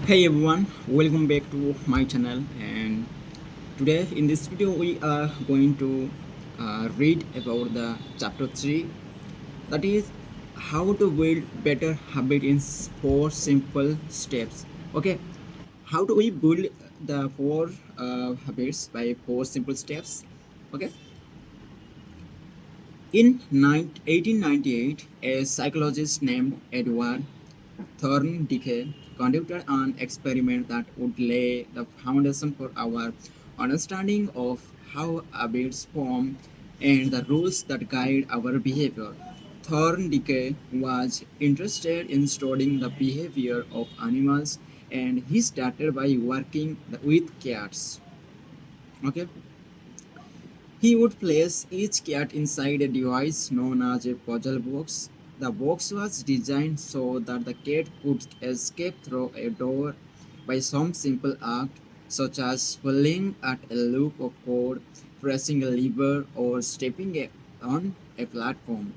Hey everyone, welcome back to my channel. And today in this video we are going to read about the chapter 3, that is how to build better habit in four simple steps. Okay, how do we build the four habits by four simple steps? Okay, in 1898 a psychologist named Edward Thorndike conducted an experiment that would lay the foundation for our understanding of how habits form and the rules that guide our behavior. Thorndike was interested in studying the behavior of animals, and he started by working with cats. Okay, he would place each cat inside a device known as a puzzle box. The box was designed so that the cat could escape through a door by some simple act, such as pulling at a loop of cord, pressing a lever, or on a platform.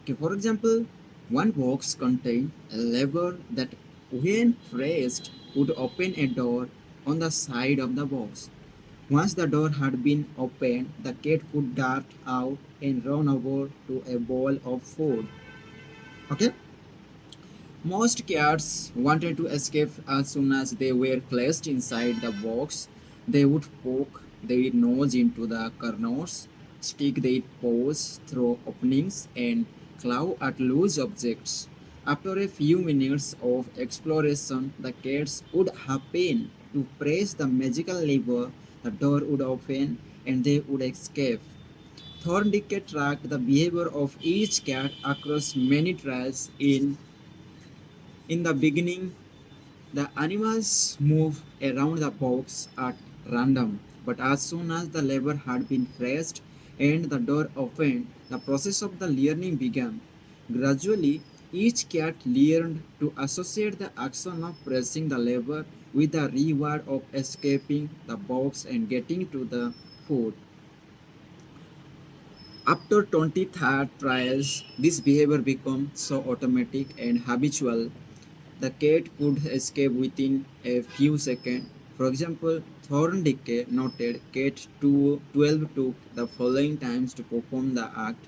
Okay, for example, one box contained a lever that, when pressed, would open a door on the side of the box. Once the door had been opened, the cat could dart out and run over to a bowl of food. Okay? Most cats wanted to escape as soon as they were placed inside the box. They would poke their nose into the corners, stick their paws through openings, and claw at loose objects. After a few minutes of exploration, the cats would happen to press the magical lever, the door would open, and they would escape. Thorndike tracked the behavior of each cat across many trials. In the beginning, the animals moved around the box at random, but as soon as the lever had been pressed and the door opened, the process of the learning began. Gradually, each cat learned to associate the action of pressing the lever with the reward of escaping the box and getting to the food. After 23 trials, this behavior became so automatic and habitual the cat could escape within a few seconds. For example, Thorndike noted cat 12 took the following times to perform the act: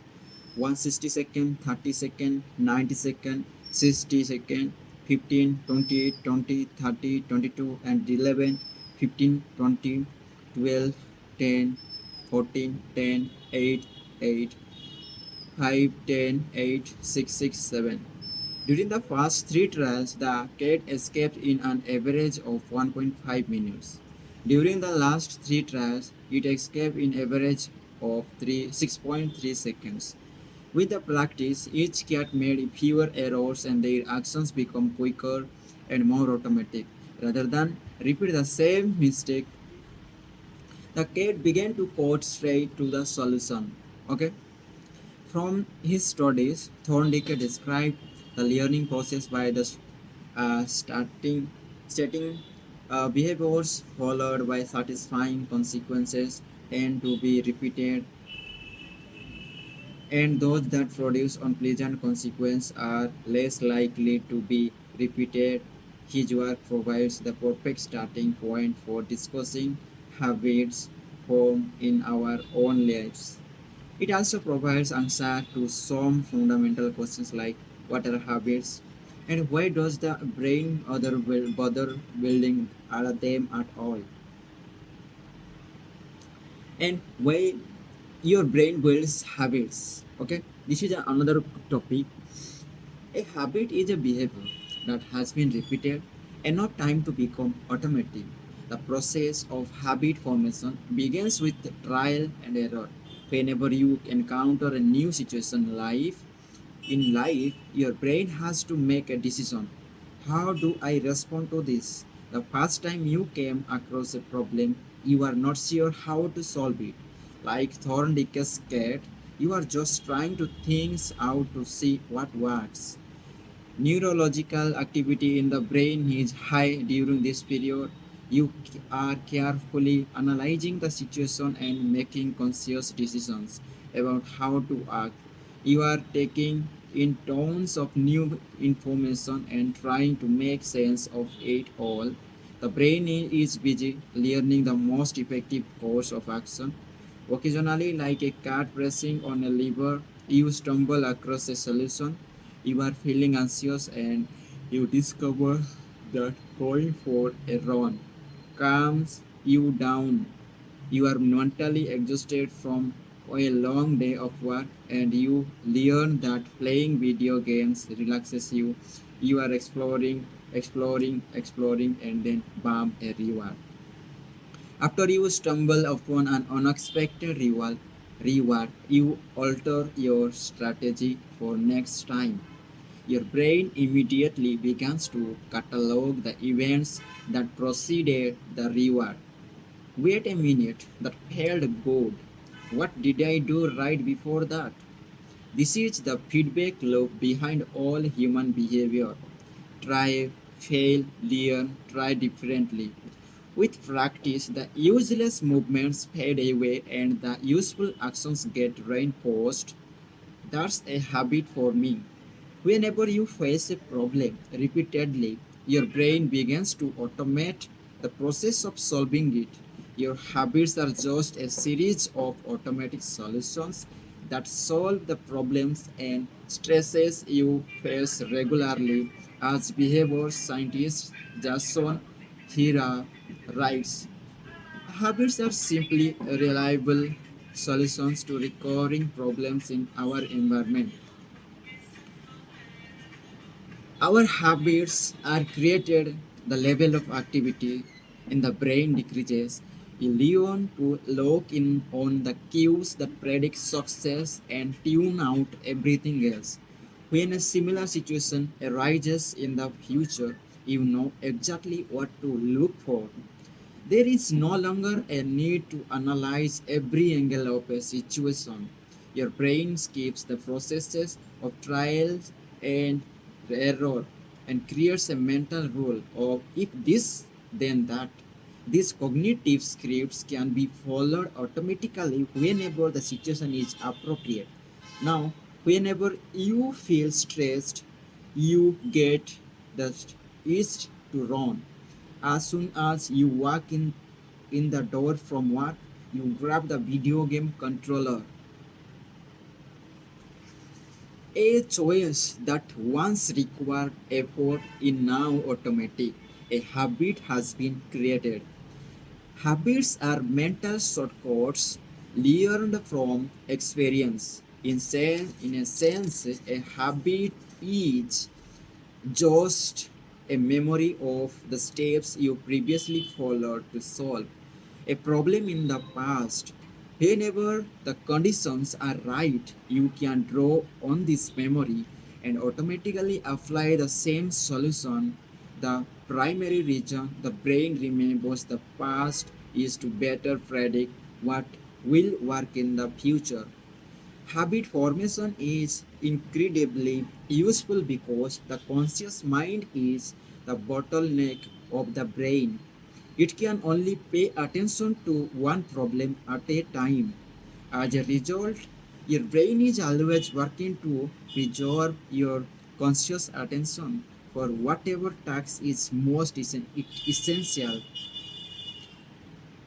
160 seconds, 30 seconds, 90 seconds, 60 seconds, 15, 20, 20, 30, 22, and 11, 15, 20, 12, 10, 14, 10, 8, 8, 5, 10, 8, 6, 6, 7. During the first three trials, the cat escaped in an average of 1.5 minutes. During the last three trials, it escaped in average of 6.3 seconds. With the practice, each cat made fewer errors and their actions become quicker and more automatic. Rather than repeat the same mistake, the cat began to quote straight to the solution. Okay. From his studies, Thorndike described the learning process by the setting behaviors followed by satisfying consequences and to be repeated, and those that produce unpleasant consequences are less likely to be repeated. His work provides the perfect starting point for discussing habits formed in our own lives. It also provides answer to some fundamental questions like what are habits and why does the brain bother building are them at all, and why your brain builds habits. Okay, this is another topic. A habit is a behavior that has been repeated enough time to become automatic. The process of habit formation begins with trial and error. Whenever you encounter a new situation in life, your brain has to make a decision. How do I respond to this? The first time you came across a problem, you are not sure how to solve it. Like Thorndike's cat, you are just trying to things out to see what works. Neurological activity in the brain is high during this period. You are carefully analyzing the situation and making conscious decisions about how to act. You are taking in tons of new information and trying to make sense of it all. The brain is busy learning the most effective course of action. Occasionally, like a cat pressing on a lever, you stumble across a solution. You are feeling anxious and you discover that going for a run calms you down. You are mentally exhausted from a long day of work and you learn that playing video games relaxes you. You are exploring, and then bam, a reward. After you stumble upon an unexpected reward, you alter your strategy for next time. Your brain immediately begins to catalog the events that preceded the reward. Wait a minute, that felt good. What did I do right before that? This is the feedback loop behind all human behavior. Try, fail, learn, try differently. With practice, the useless movements fade away and the useful actions get reinforced. That's a habit for me. Whenever you face a problem repeatedly, your brain begins to automate the process of solving it. Your habits are just a series of automatic solutions that solve the problems and stresses you face regularly. As behavior scientist Jason Hira writes, habits are simply reliable solutions to recurring problems in our environment. Our habits are created, the level of activity in the brain decreases. You learn to lock in on the cues that predict success and tune out everything else. When a similar situation arises in the future, you know exactly what to look for. There is no longer a need to analyze every angle of a situation. Your brain skips the processes of trials and error and creates a mental rule of if this, then that. These cognitive scripts can be followed automatically whenever the situation is appropriate. Now, whenever you feel stressed, you get the itch to run. As soon as you walk in the door from work, you grab the video game controller. A choice that once required effort is now automatic. A habit has been created. Habits are mental shortcuts learned from experience. In a sense, a habit is just a memory of the steps you previously followed to solve a problem in the past. Whenever the conditions are right, you can draw on this memory and automatically apply the same solution. The primary reason the brain remembers the past is to better predict what will work in the future. Habit formation is incredibly useful because the conscious mind is the bottleneck of the brain. It can only pay attention to one problem at a time. As a result, your brain is always working to preserve your conscious attention for whatever task is most essential.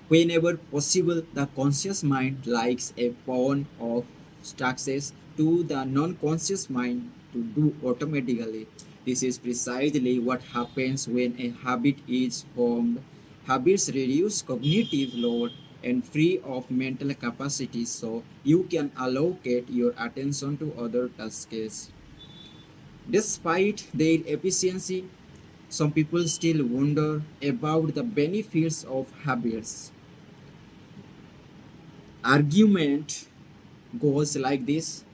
Whenever possible, the conscious mind likes a pawn of tasks to the non-conscious mind to do automatically. This is precisely what happens when a habit is formed. Habits reduce cognitive load and free of mental capacity so you can allocate your attention to other tasks. Despite their efficiency, some people still wonder about the benefits of habits. Argument goes like this: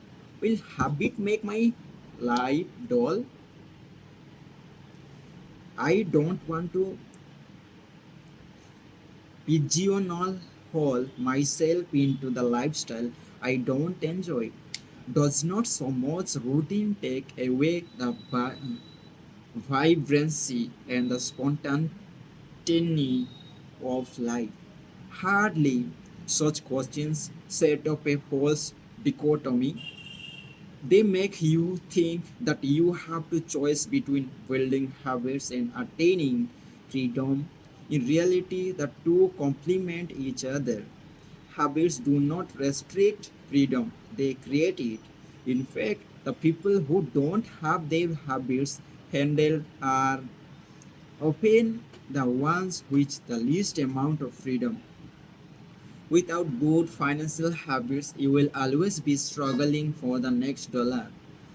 will habit make my life dull? I don't want to pigeonhole myself into the lifestyle I don't enjoy. Does not so much routine take away the vibrancy and the spontaneity of life? Hardly. Such questions set up a false dichotomy. They make you think that you have to choose between building habits and attaining freedom. In reality, the two complement each other. Habits do not restrict freedom, they create it. In fact, the people who don't have their habits handled are often the ones with the least amount of freedom. Without good financial habits, you will always be struggling for the next dollar.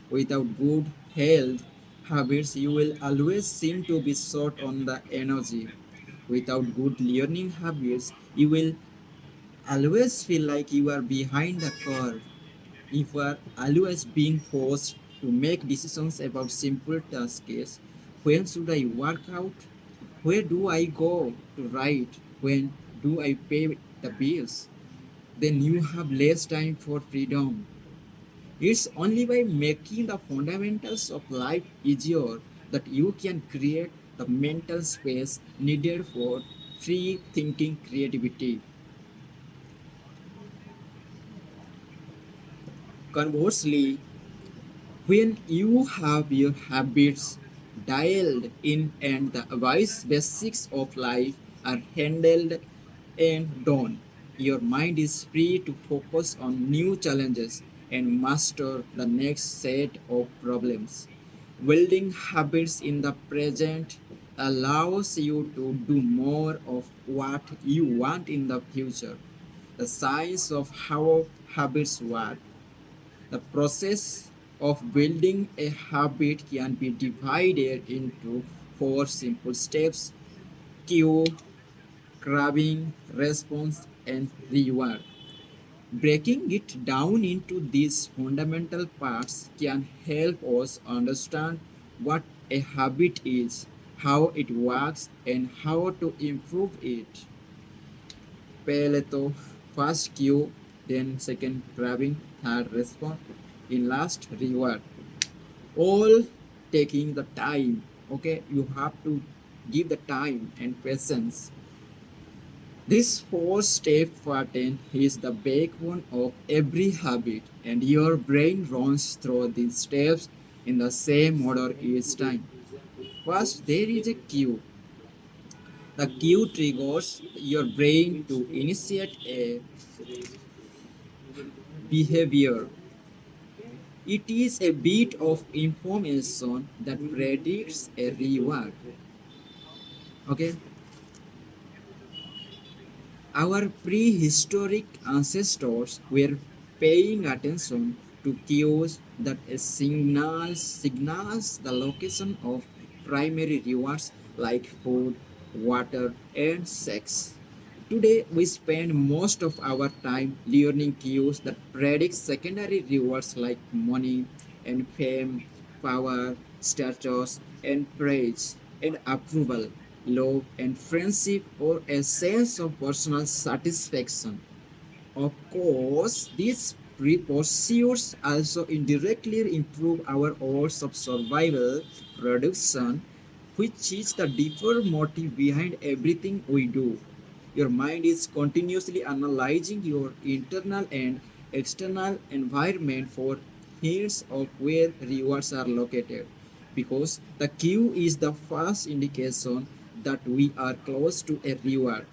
Without good health habits, you will always seem to be short on the energy. Without good learning habits, you will always feel like you are behind the curve. If you are always being forced to make decisions about simple tasks, when should I work out? Where do I go to write? When do I pay the bills? Then you have less time for freedom. It's only by making the fundamentals of life easier that you can create the mental space needed for free thinking creativity. Conversely, when you have your habits dialed in and the wise basics of life are handled and done, your mind is free to focus on new challenges and master the next set of problems. Building habits in the present allows you to do more of what you want in the future. The science of how habits work. The process of building a habit can be divided into four simple steps: cue, craving, response, and reward. Breaking it down into these fundamental parts can help us understand what a habit is, how it works, and how to improve it. Peleto, first cue, then second craving, third response, in last reward. All taking the time. Okay, you have to give the time and patience. This four-step pattern is the backbone of every habit, and your brain runs through these steps in the same order each time. First, there is a cue. The cue triggers your brain to initiate a behavior. It is a bit of information that predicts a reward. Okay, our prehistoric ancestors were paying attention to cues that signals the location of primary rewards like food, water, and sex. Today, we spend most of our time learning cues that predict secondary rewards like money and fame, power, status, and praise, and approval, love, and friendship, or a sense of personal satisfaction. Of course, these pursuits also indirectly improve our odds of survival production, which is the deeper motive behind everything we do. Your mind is continuously analyzing your internal and external environment for hints of where rewards are located, because the cue is the first indication that we are close to a reward.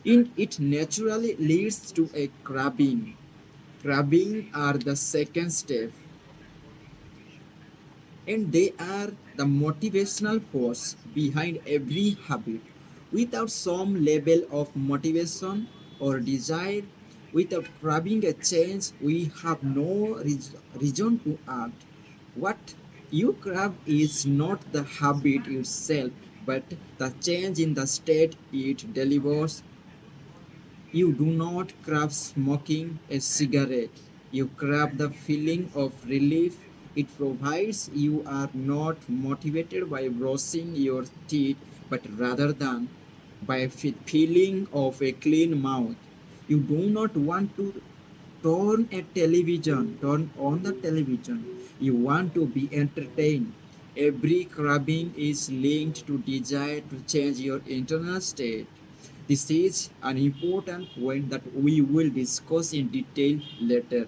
In it naturally leads to a crabbing. Crabbing are the second step, and they are the motivational force behind every habit. Without some level of motivation or desire, without crabbing a change, we have no reason to act. What you crave is not the habit itself, but the change in the state it delivers. You do not crave smoking a cigarette. You crave the feeling of relief it provides. You are not motivated by brushing your teeth, but rather than by a feeling of a clean mouth. You do not want to turn on the television. You want to be entertained. Every craving is linked to desire to change your internal state. This is an important point that we will discuss in detail later.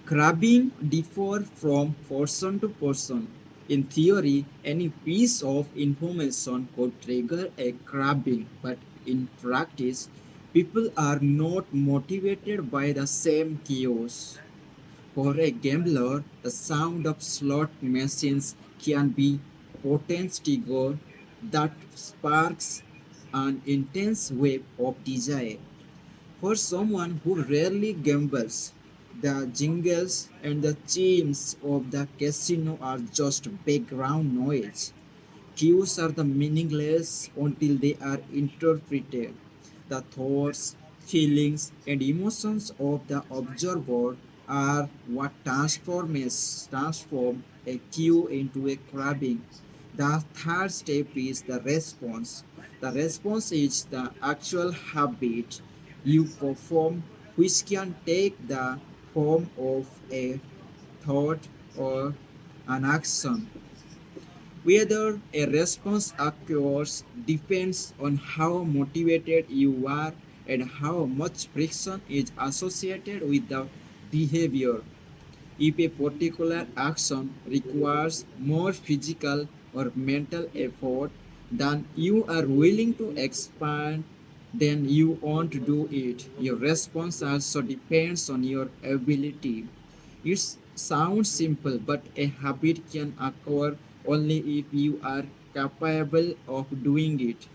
Crabbing differ from person to person. In theory, any piece of information could trigger a crabbing, but in practice, people are not motivated by the same cues. For a gambler, the sound of slot machines can be potent trigger that sparks an intense wave of desire. For someone who rarely gambles, the jingles and the chimes of the casino are just background noise. Cues are the meaningless until they are interpreted. The thoughts, feelings, and emotions of the observer are what transform a cue into a crabbing. The third step is the response. The response is the actual habit you perform, which can take the form of a thought or an action. Whether a response occurs depends on how motivated you are and how much friction is associated with the behavior. If a particular action requires more physical or mental effort than you are willing to expand, then you won't do it. Your response also depends on your ability. It sounds simple, but a habit can occur only if you are capable of doing it.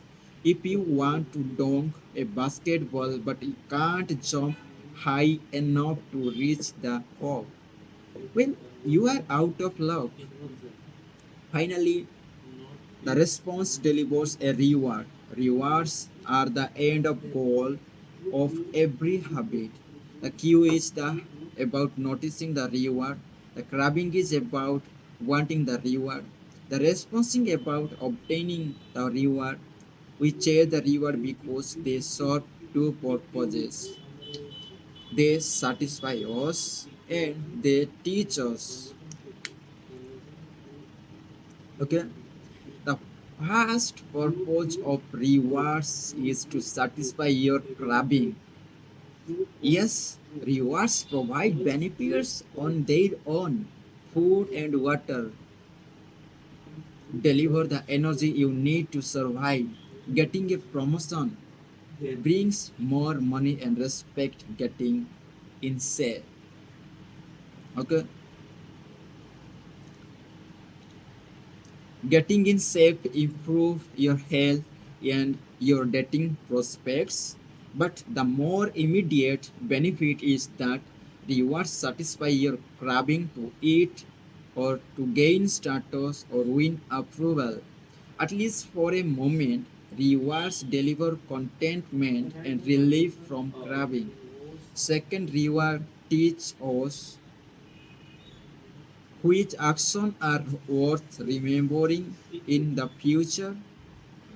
If you want to dunk a basketball but you can't jump high enough to reach the hoop, well, you are out of luck. Finally, the response delivers a reward. Rewards are the end of goal of every habit. The cue is about noticing the reward. The crabbing is about wanting the reward. The responsing about obtaining the reward. We chase the reward because they serve two purposes. They satisfy us and they teach us. Okay? The first purpose of rewards is to satisfy your craving. Yes, rewards provide benefits on their own. Food and water deliver the energy you need to survive. Getting a promotion brings more money and respect getting in say. Okay, getting in shape improve your health and your dating prospects, but the more immediate benefit is that rewards satisfy your craving to eat or to gain status or win approval. At least for a moment, rewards deliver contentment and relief from craving. Second, reward teach us which actions are worth remembering in the future.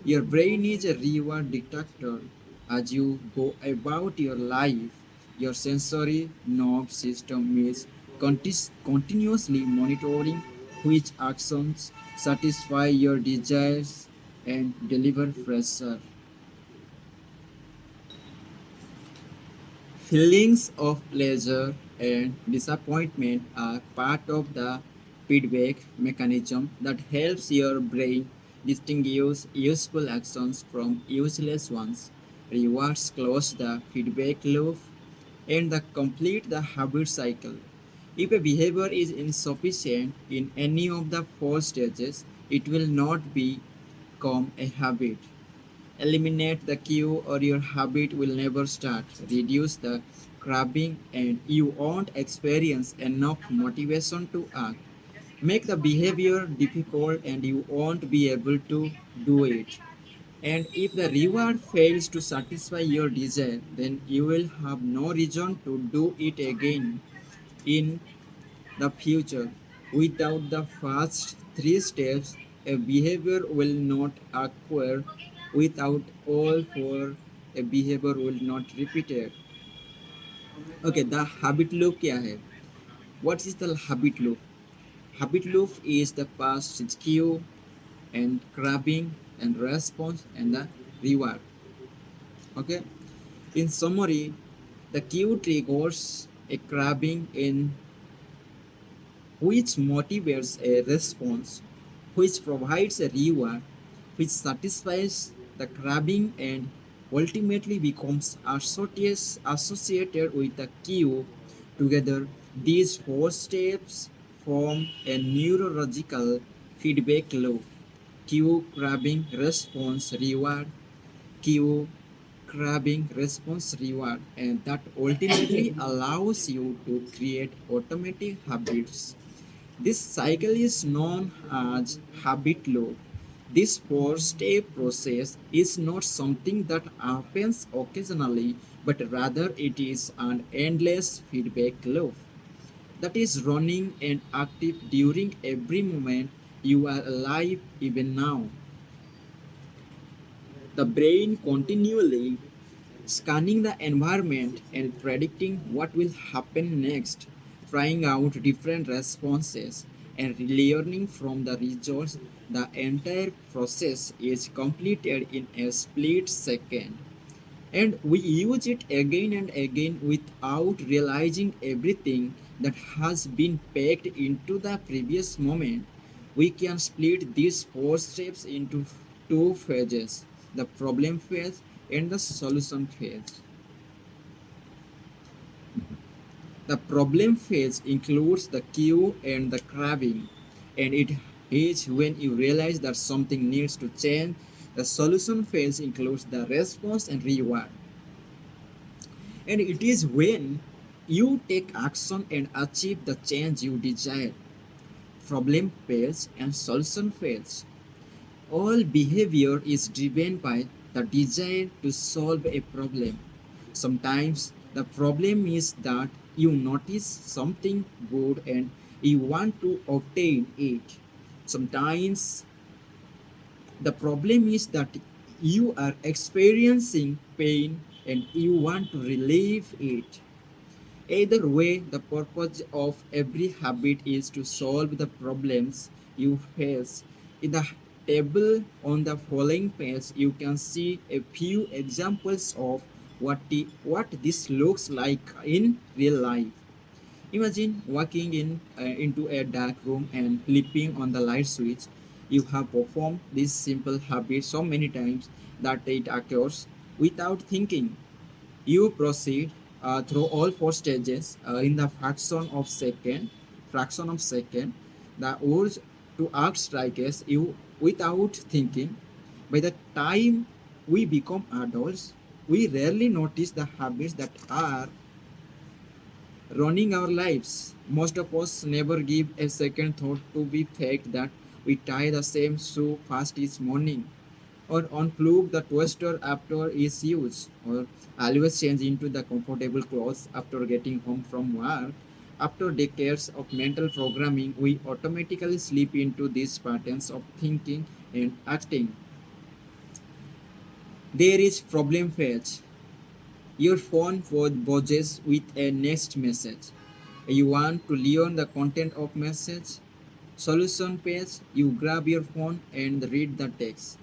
Your brain is a reward detector. As you go about your life, your sensory nerve system is continuously monitoring which actions satisfy your desires and deliver pleasure. Feelings of pleasure and disappointment are part of the feedback mechanism that helps your brain distinguish useful actions from useless ones. Rewards close the feedback loop and complete the habit cycle. If a behavior is insufficient in any of the four stages, it will not become a habit. Eliminate the cue or your habit will never start. Reduce the craving and you won't experience enough motivation to act. Make the behavior difficult and you won't be able to do it. And if the reward fails to satisfy your desire, then you will have no reason to do it again in the future. Without the first three steps, a behavior will not occur. Without all four, a behavior will not repeat it. Okay, the habit loop क्या है? What is the habit loop? Habit loop is the past cue and craving and response and the reward. Okay. In summary, the cue triggers a craving in which motivates a response, which provides a reward, which satisfies the craving and ultimately becomes associated with the cue. Together, these four steps form a neurological feedback loop. Cue, craving, response, reward, cue, craving, response, reward, and that ultimately allows you to create automatic habits. This cycle is known as habit loop. This four-step process is not something that happens occasionally, but rather it is an endless feedback loop that is running and active during every moment you are alive, even now. The brain continually scanning the environment and predicting what will happen next, trying out different responses and learning from the results. The entire process is completed in a split second. And we use it again and again without realizing everything that has been packed into the previous moment. We can split these four steps into two phases: the problem phase and the solution phase. The problem phase includes the cue and the craving, and it is when you realize that something needs to change. The solution phase includes the response and reward, and it is when you take action and achieve the change you desire. Problem phase and solution phase. All behavior is driven by the desire to solve a problem. Sometimes the problem is that you notice something good and you want to obtain it. Sometimes the problem is that you are experiencing pain and you want to relieve it. Either way, the purpose of every habit is to solve the problems you face. In the table on the following page, you can see a few examples of what this looks like in real life. Imagine walking into a dark room and flipping on the light switch. You have performed this simple habit so many times that it occurs without thinking. You proceed through all four stages in the fraction of second. The urge to act strikes you without thinking. By the time we become adults, we rarely notice the habits that are running our lives. Most of us never give a second thought to the fact that we tie the same shoe fast each morning, or unplug the toaster after its use, or always change into the comfortable clothes after getting home from work. After decades of mental programming, we automatically slip into these patterns of thinking and acting. There is problem phase. Your phone buzzes with a next message. You want to learn the content of message. Solution page, you grab your phone and read the text.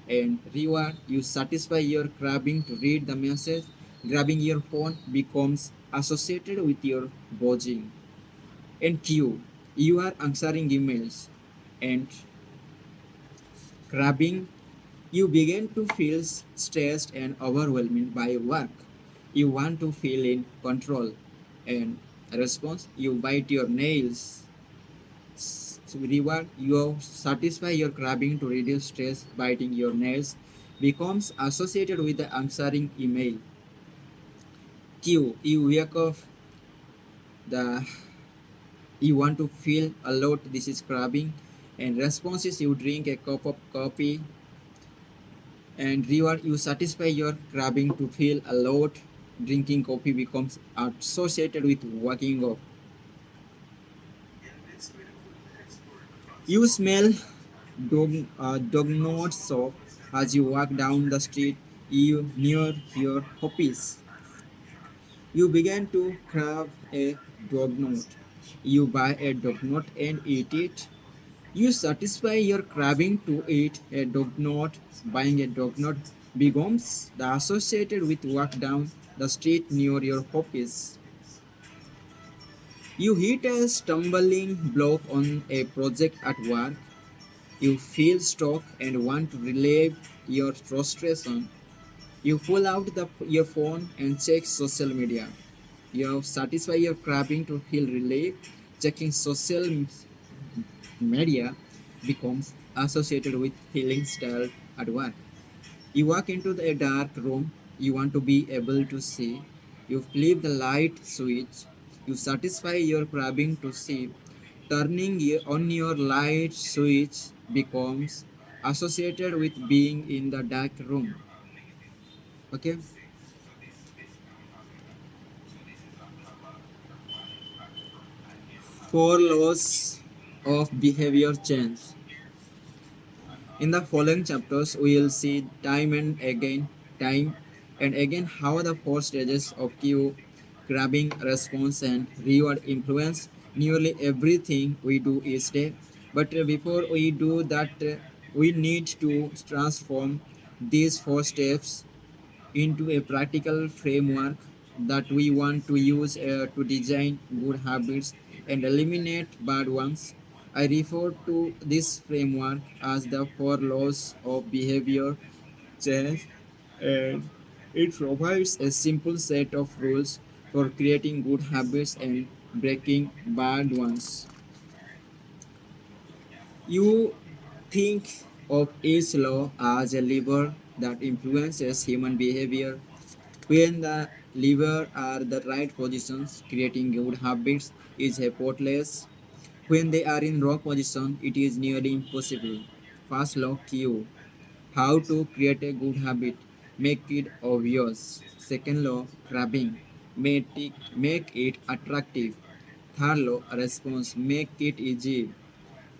And reward, you satisfy your craving to read the message. Grabbing your phone becomes associated with your buzzing. And Q, you are answering emails. And crabbing, you begin to feel stressed and overwhelmed by work. You want to feel in control. And response, you bite your nails. Reward, you satisfy your craving to reduce stress. Biting your nails becomes associated with the answering email. Q, you wake up, the you want to feel alert, this is craving. And responses, you drink a cup of coffee. And reward, you satisfy your craving to feel alert. Drinking coffee becomes associated with waking up. You smell dog notes soap as you walk down the street you near your office. You begin to crave a dog note. You buy a dog note and eat it. You satisfy your craving to eat a dog note. Buying a dog note becomes the associated with walk down the street near your office. You hit a stumbling block on a project at work. You feel stuck and want to relieve your frustration. You pull out your phone and check social media. You satisfy your craving to feel relief. Checking social media becomes associated with healing style at work. You walk into a dark room, you want to be able to see. You flip the light switch, you satisfy your craving to see. Turning on your light switch becomes associated with being in the dark room. Okay? Four laws of behavior change. In the following chapters, we will see time and again how the four stages of cue, grabbing, response, and reward influence nearly everything we do each day. But before we do that, we need to transform these four steps into a practical framework that we want to use to design good habits and eliminate bad ones. I refer to this framework as the four laws of behavior change, and it provides a simple set of rules for creating good habits and breaking bad ones. You think of each law as a lever that influences human behavior. When the lever are the right positions, creating good habits is effortless. When they are in wrong position, it is nearly impossible. First law Q. How to create a good habit. Make it obvious. Second law grabbing. Make it attractive. Third law response. Make it easy.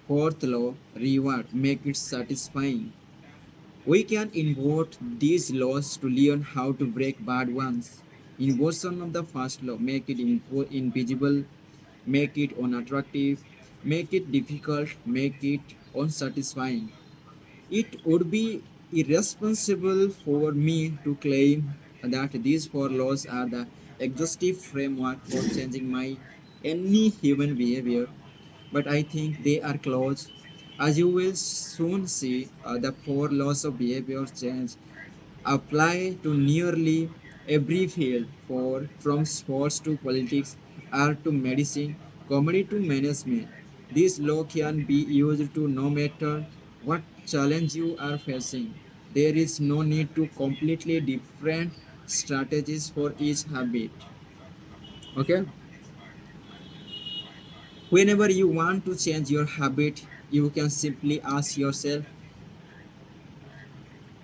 Fourth law reward. Make it satisfying. We can invert these laws to learn how to break bad ones. Inversion of the first law, make it invisible, make it unattractive, make it difficult, make it unsatisfying. It would be irresponsible for me to claim that these four laws are the exhaustive framework for changing my any human behavior, but I think they are close. As you will soon see, the four laws of behavior change apply to nearly every field, from sports to politics, art to medicine, comedy to management. This law can be used to no matter what challenge you are facing. There is no need to completely different strategies for each habit. Okay? Whenever you want to change your habit, you can simply ask yourself,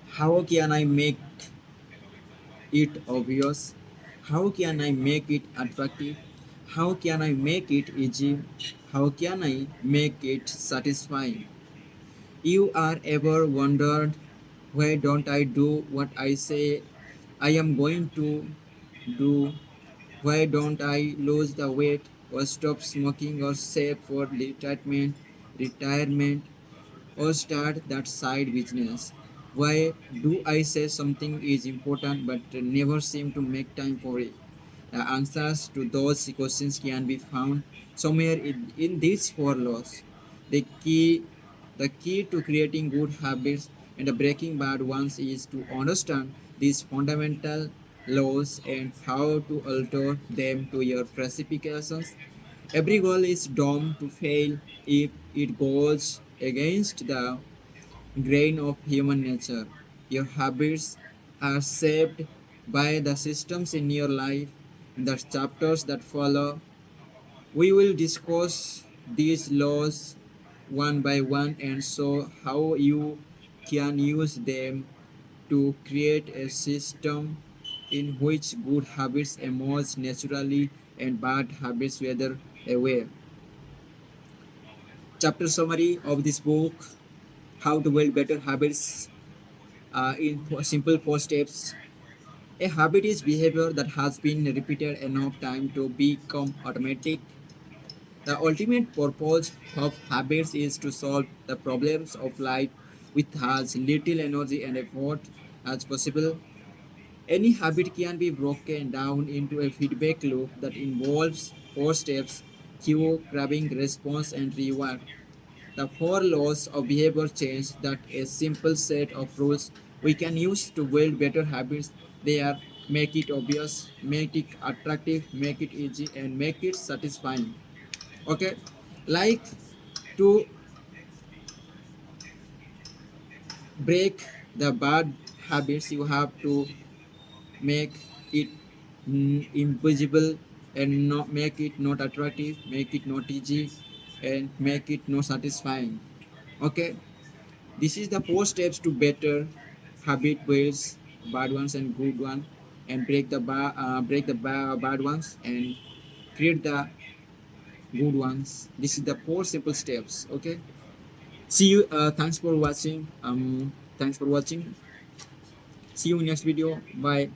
how can I make it obvious? How can I make it attractive? How can I make it easy? How can I make it satisfying? You are ever wondered, why don't I do what I say I am going to do? Why don't I lose the weight or stop smoking or save for retirement, or start that side business? Why do I say something is important but never seem to make time for it? The answers to those questions can be found somewhere in these four laws. The key, the key to creating good habits and breaking bad ones is to understand these fundamental laws and how to alter them to your specifications. Every goal is doomed to fail if it goes against the grain of human nature. Your habits are shaped by the systems in your life. In the chapters that follow, we will discuss these laws one by one and show how you can use them to create a system in which good habits emerge naturally and bad habits wither away. Chapter summary of this book: How to Build Better Habits in simple four steps. A habit is behavior that has been repeated enough time to become automatic. The ultimate purpose of habits is to solve the problems of life with as little energy and effort as possible. Any habit can be broken down into a feedback loop that involves four steps. cue, craving, response, and reward. The four laws of behavior change that a simple set of rules we can use to build better habits. They are make it obvious, make it attractive, make it easy, and make it satisfying. Okay, like to break the bad habits, you have to make it invisible and not make it not attractive, make it not easy, and make it not satisfying. Okay, this is the four steps to better habit builds bad ones and good one, and bad ones and create the good ones. This is the four simple steps. Okay, see you. Thanks for watching. Thanks for watching. See you in next video. Bye.